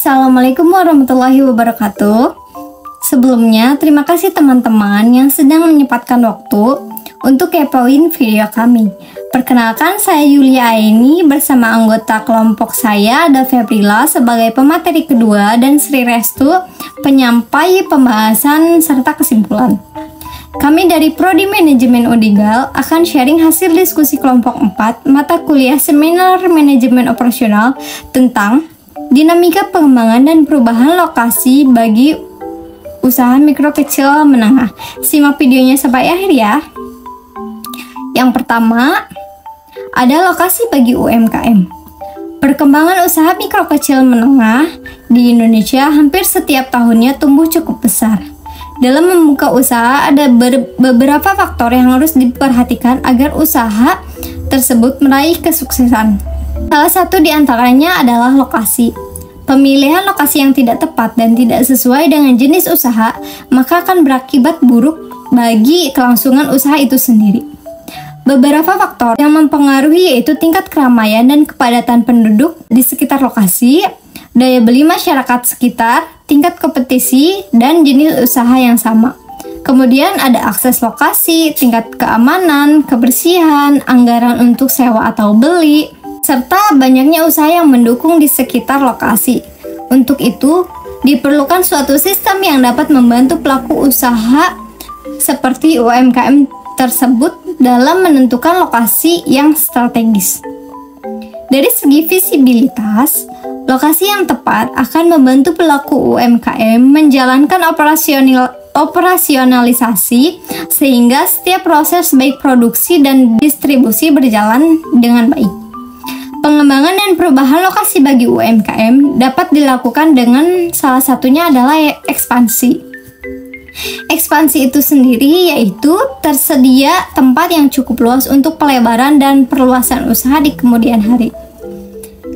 Assalamualaikum warahmatullahi wabarakatuh. Sebelumnya, terima kasih teman-teman yang sedang menyempatkan waktu untuk kepoin video kami. Perkenalkan, saya Yulia Aini bersama anggota kelompok saya, Ada Febrila sebagai pemateri kedua dan Sri Restu penyampai pembahasan serta kesimpulan. Kami dari Prodi Manajemen Udigal akan sharing hasil diskusi kelompok 4 mata kuliah Seminar Manajemen Operasional tentang dinamika pengembangan dan perubahan lokasi bagi usaha mikro kecil menengah. Simak videonya sampai akhir ya. Yang pertama, ada lokasi bagi UMKM. Perkembangan usaha mikro kecil menengah di Indonesia hampir setiap tahunnya tumbuh cukup besar. Dalam membuka usaha ada beberapa faktor yang harus diperhatikan agar usaha tersebut meraih kesuksesan. Salah satu di antaranya adalah lokasi. Pemilihan lokasi yang tidak tepat dan tidak sesuai dengan jenis usaha, maka akan berakibat buruk bagi kelangsungan usaha itu sendiri. Beberapa faktor yang mempengaruhi yaitu tingkat keramaian dan kepadatan penduduk di sekitar lokasi, daya beli masyarakat sekitar, tingkat kompetisi, dan jenis usaha yang sama. Kemudian ada akses lokasi, tingkat keamanan, kebersihan, anggaran untuk sewa atau beli, serta banyaknya usaha yang mendukung di sekitar lokasi. Untuk itu, diperlukan suatu sistem yang dapat membantu pelaku usaha seperti UMKM tersebut dalam menentukan lokasi yang strategis. Dari segi visibilitas, lokasi yang tepat akan membantu pelaku UMKM menjalankan operasionalisasi sehingga setiap proses baik produksi dan distribusi berjalan dengan baik. Pengembangan dan perubahan lokasi bagi UMKM dapat dilakukan dengan salah satunya adalah ekspansi. Ekspansi itu sendiri yaitu tersedia tempat yang cukup luas untuk pelebaran dan perluasan usaha di kemudian hari.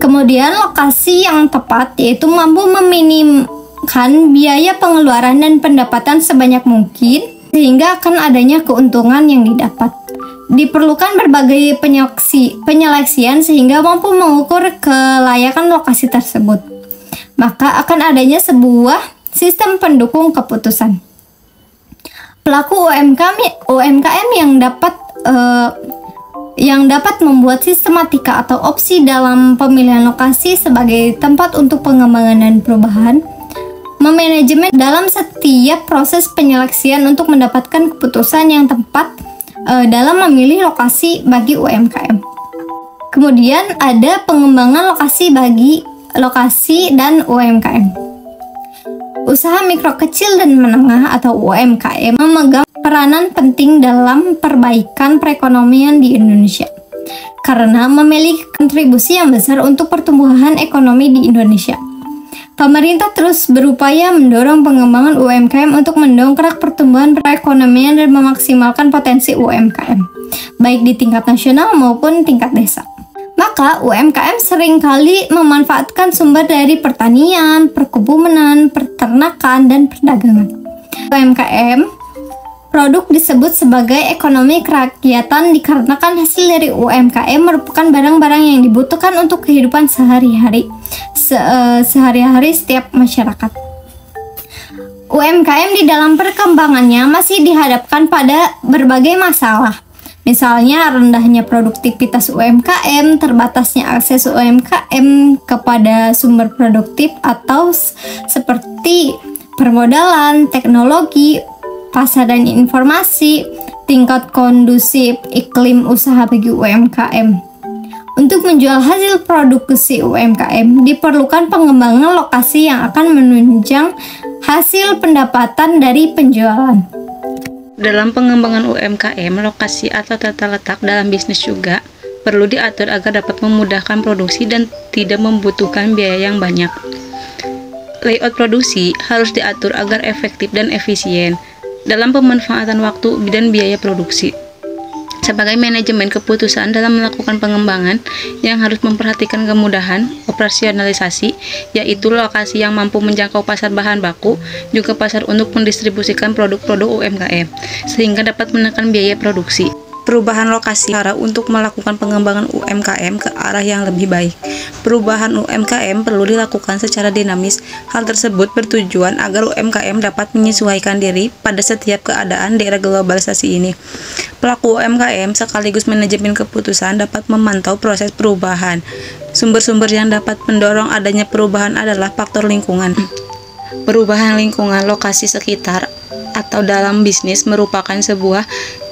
Kemudian lokasi yang tepat yaitu mampu meminimkan biaya pengeluaran dan pendapatan sebanyak mungkin sehingga akan adanya keuntungan yang didapat. Diperlukan berbagai penyeleksian sehingga mampu mengukur kelayakan lokasi tersebut. Maka akan adanya sebuah sistem pendukung keputusan. Pelaku UMKM yang dapat membuat sistematika atau opsi dalam pemilihan lokasi sebagai tempat untuk pengembangan dan perubahan, memanajemen dalam setiap proses penyeleksian untuk mendapatkan keputusan yang tepat dalam memilih lokasi bagi UMKM. Kemudian ada pengembangan lokasi dan UMKM. Usaha mikro kecil dan menengah atau UMKM memegang peranan penting dalam perbaikan perekonomian di Indonesia karena memiliki kontribusi yang besar untuk pertumbuhan ekonomi di Indonesia. Pemerintah terus berupaya mendorong pengembangan UMKM untuk mendongkrak pertumbuhan perekonomian dan memaksimalkan potensi UMKM, baik di tingkat nasional maupun tingkat desa. Maka UMKM seringkali memanfaatkan sumber dari pertanian, perkebunan, peternakan, dan perdagangan. UMKM produk disebut sebagai ekonomi kerakyatan dikarenakan hasil dari UMKM merupakan barang-barang yang dibutuhkan untuk kehidupan sehari-hari setiap masyarakat. UMKM di dalam perkembangannya masih dihadapkan pada berbagai masalah. Misalnya rendahnya produktivitas UMKM, terbatasnya akses UMKM kepada sumber produktif atau seperti permodalan, teknologi, pasar dan informasi, tingkat kondusif iklim usaha bagi UMKM. Untuk menjual hasil produksi UMKM, diperlukan pengembangan lokasi yang akan menunjang hasil pendapatan dari penjualan. Dalam pengembangan UMKM, lokasi atau tata letak dalam bisnis juga perlu diatur agar dapat memudahkan produksi dan tidak membutuhkan biaya yang banyak. Layout produksi harus diatur agar efektif dan efisien dalam pemanfaatan waktu dan biaya produksi. Sebagai manajemen keputusan dalam melakukan pengembangan yang harus memperhatikan kemudahan operasionalisasi, yaitu lokasi yang mampu menjangkau pasar bahan baku, juga pasar untuk mendistribusikan produk-produk UMKM, sehingga dapat menekan biaya produksi. Perubahan lokasi cara untuk melakukan pengembangan UMKM ke arah yang lebih baik. Perubahan UMKM perlu dilakukan secara dinamis. Hal tersebut bertujuan agar UMKM dapat menyesuaikan diri pada setiap keadaan di era globalisasi ini. Pelaku UMKM sekaligus manajemen keputusan dapat memantau proses perubahan. Sumber-sumber yang dapat mendorong adanya perubahan adalah faktor lingkungan. Perubahan lingkungan lokasi sekitar atau dalam bisnis merupakan sebuah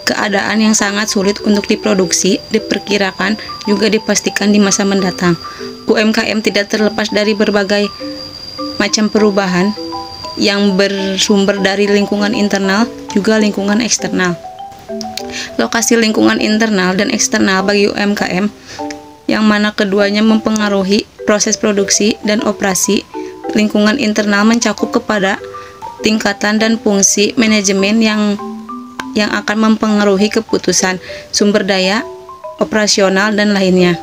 keadaan yang sangat sulit untuk diproduksi, diperkirakan, juga dipastikan di masa mendatang. UMKM tidak terlepas dari berbagai macam perubahan yang bersumber dari lingkungan internal, juga lingkungan eksternal. Lokasi lingkungan internal dan eksternal bagi UMKM, yang mana keduanya mempengaruhi proses produksi dan operasi. Lingkungan internal mencakup kepada tingkatan dan fungsi manajemen yang akan mempengaruhi keputusan, sumber daya, operasional, dan lainnya.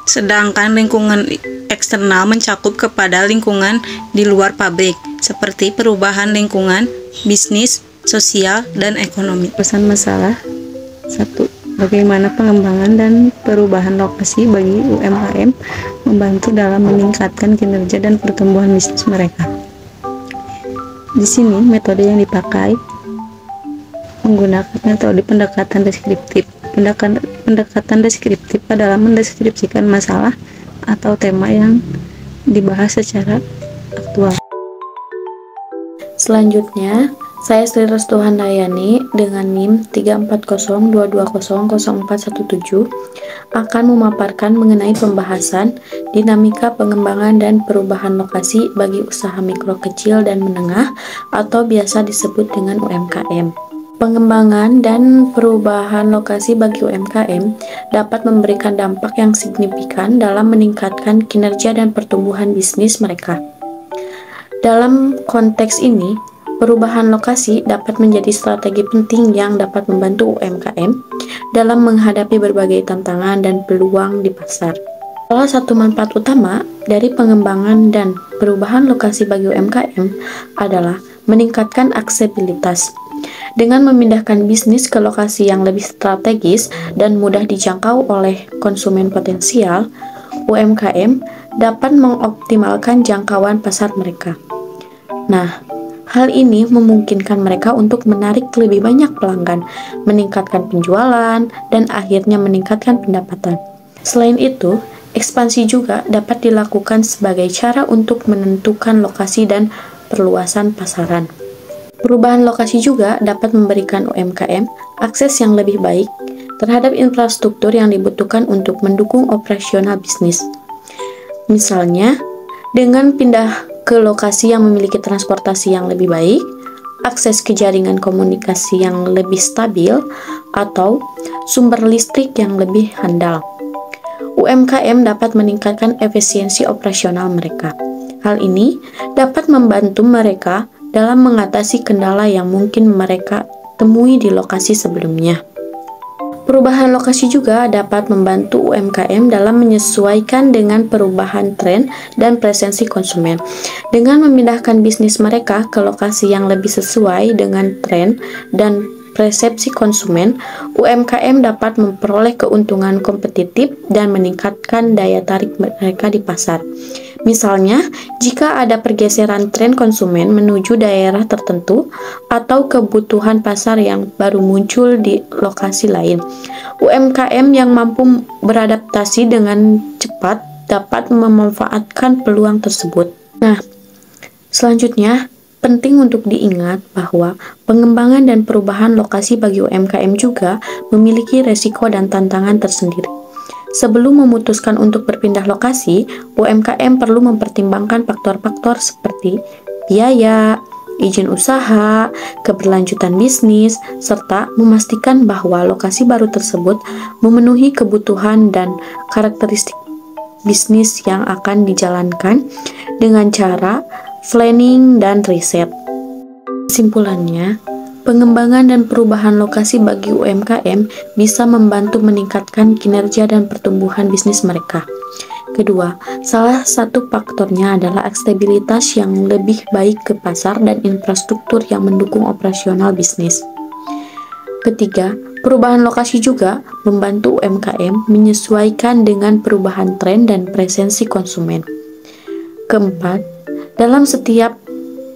Sedangkan lingkungan eksternal mencakup kepada lingkungan di luar pabrik, seperti perubahan lingkungan, bisnis, sosial, dan ekonomi. Pesan masalah 1. Bagaimana pengembangan dan perubahan lokasi bagi UMKM membantu dalam meningkatkan kinerja dan pertumbuhan bisnis mereka. Di sini metode yang dipakai menggunakan metode pendekatan deskriptif. Pendekatan deskriptif adalah mendeskripsikan masalah atau tema yang dibahas secara aktual. Selanjutnya, saya Sri Restu Handayani dengan NIM 34022200417 akan memaparkan mengenai pembahasan dinamika pengembangan dan perubahan lokasi bagi usaha mikro kecil dan menengah atau biasa disebut dengan UMKM. Pengembangan dan perubahan lokasi bagi UMKM dapat memberikan dampak yang signifikan dalam meningkatkan kinerja dan pertumbuhan bisnis mereka. Dalam konteks ini, perubahan lokasi dapat menjadi strategi penting yang dapat membantu UMKM dalam menghadapi berbagai tantangan dan peluang di pasar. Salah satu manfaat utama dari pengembangan dan perubahan lokasi bagi UMKM adalah meningkatkan aksesibilitas. Dengan memindahkan bisnis ke lokasi yang lebih strategis dan mudah dijangkau oleh konsumen potensial, UMKM dapat mengoptimalkan jangkauan pasar mereka. Nah, hal ini memungkinkan mereka untuk menarik lebih banyak pelanggan, meningkatkan penjualan, dan akhirnya meningkatkan pendapatan. Selain itu, ekspansi juga dapat dilakukan sebagai cara untuk menentukan lokasi dan perluasan pasaran. Perubahan lokasi juga dapat memberikan UMKM akses yang lebih baik terhadap infrastruktur yang dibutuhkan untuk mendukung operasional bisnis. Misalnya, dengan pindah ke lokasi yang memiliki transportasi yang lebih baik, akses ke jaringan komunikasi yang lebih stabil, atau sumber listrik yang lebih handal. UMKM dapat meningkatkan efisiensi operasional mereka. Hal ini dapat membantu mereka dalam mengatasi kendala yang mungkin mereka temui di lokasi sebelumnya. Perubahan lokasi juga dapat membantu UMKM dalam menyesuaikan dengan perubahan tren dan preferensi konsumen. Dengan memindahkan bisnis mereka ke lokasi yang lebih sesuai dengan tren dan persepsi konsumen, UMKM dapat memperoleh keuntungan kompetitif dan meningkatkan daya tarik mereka di pasar. Misalnya, jika ada pergeseran tren konsumen menuju daerah tertentu atau kebutuhan pasar yang baru muncul di lokasi lain, UMKM yang mampu beradaptasi dengan cepat dapat memanfaatkan peluang tersebut. Nah, selanjutnya, penting untuk diingat bahwa pengembangan dan perubahan lokasi bagi UMKM juga memiliki resiko dan tantangan tersendiri. Sebelum memutuskan untuk berpindah lokasi, UMKM perlu mempertimbangkan faktor-faktor seperti biaya, izin usaha, keberlanjutan bisnis, serta memastikan bahwa lokasi baru tersebut memenuhi kebutuhan dan karakteristik bisnis yang akan dijalankan dengan cara planning dan riset. Kesimpulannya, pengembangan dan perubahan lokasi bagi UMKM bisa membantu meningkatkan kinerja dan pertumbuhan bisnis mereka. Kedua, salah satu faktornya adalah aksesibilitas yang lebih baik ke pasar dan infrastruktur yang mendukung operasional bisnis. Ketiga, Perubahan lokasi juga membantu UMKM menyesuaikan dengan perubahan tren dan preferensi konsumen. Keempat, dalam setiap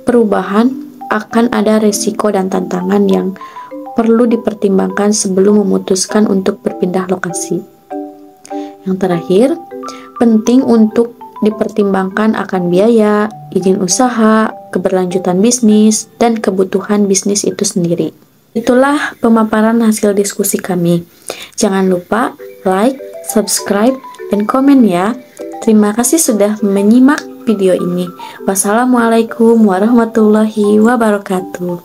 perubahan akan ada resiko dan tantangan yang perlu dipertimbangkan sebelum memutuskan untuk berpindah lokasi. Yang terakhir, penting untuk dipertimbangkan akan biaya, izin usaha, keberlanjutan bisnis, dan kebutuhan bisnis itu sendiri. Itulah pemaparan hasil diskusi kami. Jangan lupa like, subscribe, dan komen ya. Terima kasih sudah menyimak video ini. Wassalamualaikum warahmatullahi wabarakatuh.